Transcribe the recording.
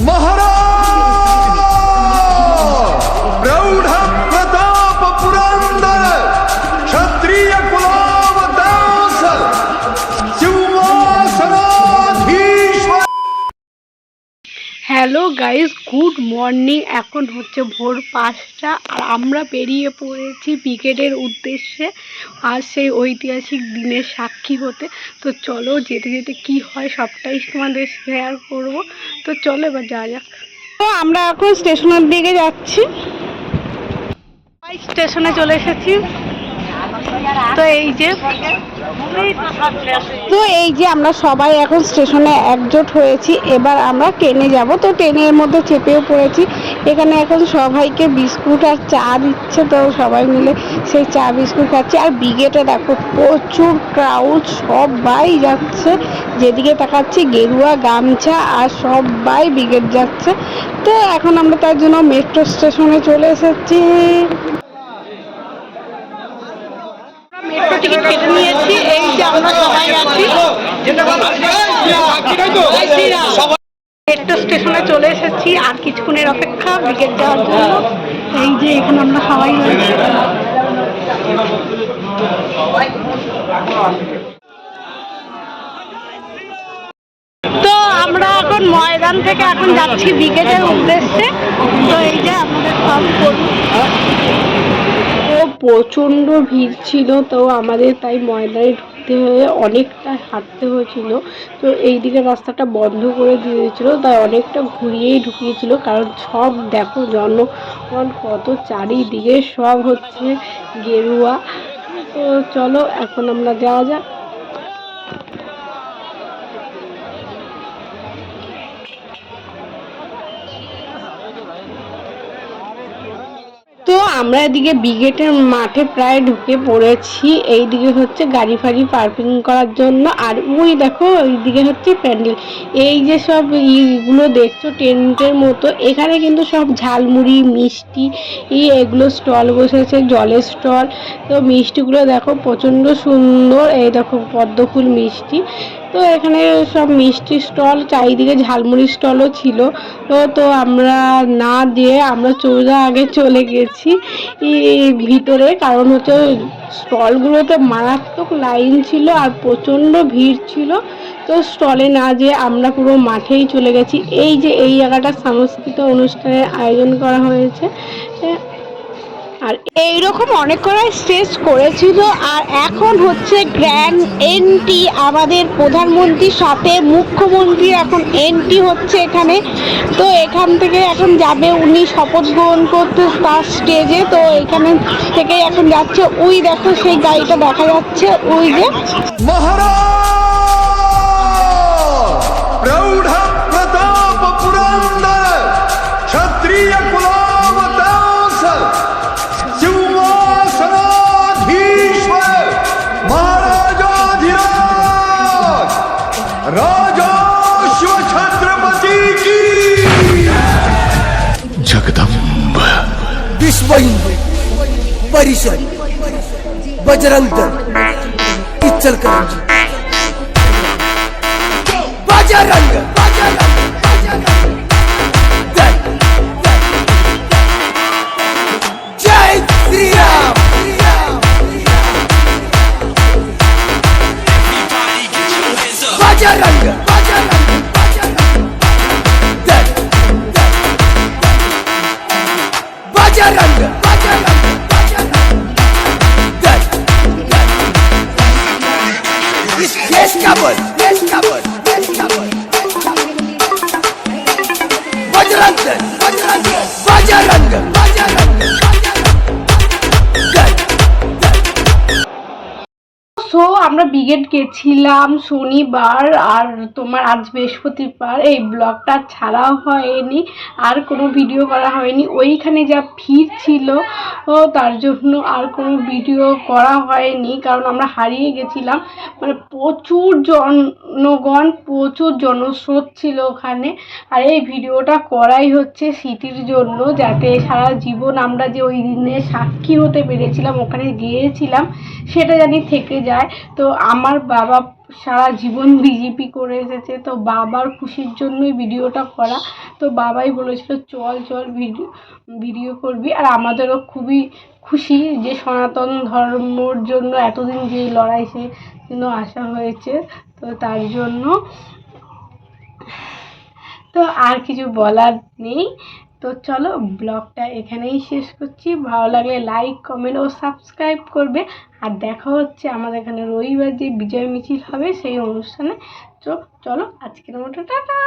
महाराज प्रौढ़ प्रताप पुरंदर क्षत्रिय कुलावतांस सिंहासनाधीश्वर। Hello guys, good morning. এখন হচ্ছে ভোর 5টা আর আমরা বেরিয়ে পড়েছি ব্রিগেডের উদ্দেশ্যে আজ সেই ঐতিহাসিক দিনের সাক্ষী হতে। তো চলো যেতে যেতে কি হয় সবটাই তোমাদের শেয়ার করব। তো চলো এবার যাওয়া যাক। তো আমরা এখন স্টেশনের দিকে যাচ্ছি। স্টেশনে চলে এসেছি। তো এই যে আমরা সবাই এখন স্টেশনে একজোট হয়েছি। এবার আমরা ট্রেনে যাব। তো ট্রেনের মধ্যে চেপেও পড়েছি। এখানে এখন সবাইকে বিস্কুট আর চা দিচ্ছে। তো সবাই মিলে সেই চা বিস্কুট খাচ্ছি। আর ব্রিগেডে দেখো প্রচুর ক্রাউড, সবাই যাচ্ছে। যেদিকে তাকাচ্ছি গেরুয়া গামছা আর সবাই ব্রিগেড যাচ্ছে। তো এখন আমরা তার জন্য মেট্রো স্টেশনে চলে এসেছি। মেট্রো টিকিট কেটে নিয়েছি। এই যে আমরা সবাই আছি, মেট্রো স্টেশনে চলে এসেছি। আর কিছুক্ষণের অপেক্ষা ব্রিগেড যাওয়ার জন্য। এই যে এখানে আমরা সবাই রয়েছি। তো আমরা এখন ময়দান থেকে এখন যাচ্ছি ব্রিগেডের উদ্দেশ্যে। তো এই যে আমাদের সব প্রচণ্ড ভিড় ছিল। তো আমাদের তাই ময়দানে ঢুকতে হয়ে অনেকটা হাঁটতে হয়েছিল। তো এই দিকে রাস্তাটা বন্ধ করে দিয়েছিল, তাই অনেকটা ঘুরিয়েই ঢুকিয়েছিল। কারণ সব দেখো জনগণ কত, চারিদিকে সব হচ্ছে গেরুয়া। তো চলো এখন আমরা যাওয়া যাক। তো আমরা এদিকে ব্রিগেডের মাঠে প্রায় ঢুকে পড়েছি। এই দিকে হচ্ছে গাড়ি ফাড়ি পার্কিং করার জন্য। আর ওই দেখো ওইদিকে হচ্ছে প্যান্ডেল। এই যে সব ইগুলো দেখছো টেন্টের মতো, এখানে কিন্তু সব ঝালমুড়ি মিষ্টি এগুলো স্টল বসেছে, জলের স্টল। তো মিষ্টিগুলো দেখো প্রচণ্ড সুন্দর। এই দেখো পদ্মফুল মিষ্টি। তো এখানে সব মিষ্টি স্টল, চারিদিকে ঝালমুড়ি স্টলও ছিল। তো আমরা না দিয়ে আমরা চৌরা আগে চলে গেছি ভিতরে। কারণ হচ্ছে স্টলগুলোতে মারাত্মক লাইন ছিল আর প্রচণ্ড ভিড় ছিল। তো স্টলে না যেয়ে আমরা পুরো মাঠেই চলে গেছি। এই যে এই জায়গাটা সাংস্কৃতিক অনুষ্ঠানের আয়োজন করা হয়েছে। আর এইরকম অনেক করা স্টেজ করেছিল। আর এখন হচ্ছে গ্র্যান্ড এন্ট্রি, আমাদের প্রধানমন্ত্রীর সাথে মুখ্যমন্ত্রী এখন এন্ট্রি হচ্ছে এখানে। তো এখান থেকে এখন যাবে উনি শপথ গ্রহণ করতে তার স্টেজে। তো এখানে থেকে এখন যাচ্ছে। ওই দেখো সেই গাড়িটা দেখা যাচ্ছে, ওই যে महाराज प्रौढ़ प्रताप पुरंदर क्षत्रिय कुलावतांस सिंहासनाधीश्वर महाराजाधिराज राजर्षि छत्रपति की जगदम्ब विश्व हिंदू परिषद बजरंग दल इचलकरंजी बजरंग दल। जय श्री राम। बजरंग दल। बजरंग दल। इस देश का बल, देश का बल, देश का बल। बजरंग दल, बजरंग दल, बजरंग बजरंग दल। সো আমরা ব্রিগেড গেছিলাম শনিবার আর তোমার আজ বৃহস্পতিবার। এই ব্লগটা ছাড়াও হয়নি, আর কোনো ভিডিও করা হয়নি। ওইখানে যা ভিড় ছিল তার জন্য আর কোনো ভিডিও করা হয়নি। কারণ আমরা হারিয়ে গেছিলাম, মানে প্রচুর জনগণ, প্রচুর জনস্রোত ছিল ওখানে। আর এই ভিডিওটা করাই হচ্ছে স্মৃতির জন্য, যাতে সারা জীবন আমরা যে ওই দিনে সাক্ষী হতে পেরেছিলাম, ওখানে গিয়েছিলাম, সেটা জানি থেকে যায়। তো আমার বাবা সারা জীবন বিজেপি করে এসেছে, তো বাবার খুশির জন্যই ভিডিওটা করা। তো বাবাই বলেছিল চল চল ভিডিও করবি, আর আমাদেরও খুবই খুশি যে সনাতন ধর্মর জন্য এতদিন যে লড়াই সে জন্য আসা হয়েছে। তো তার জন্য তো আর কিছু বলার নেই। তো চলো ব্লগটা এখানেই শেষ করছি। ভালো লাগলে লাইক কমেন্ট ও সাবস্ক্রাইব করবে। আর দেখা হচ্ছে আমাদের এখানে রবিবার যে বিজয় মিছিল হবে সেই অনুষ্ঠানে। তো চলো আজকের মতো টাটা।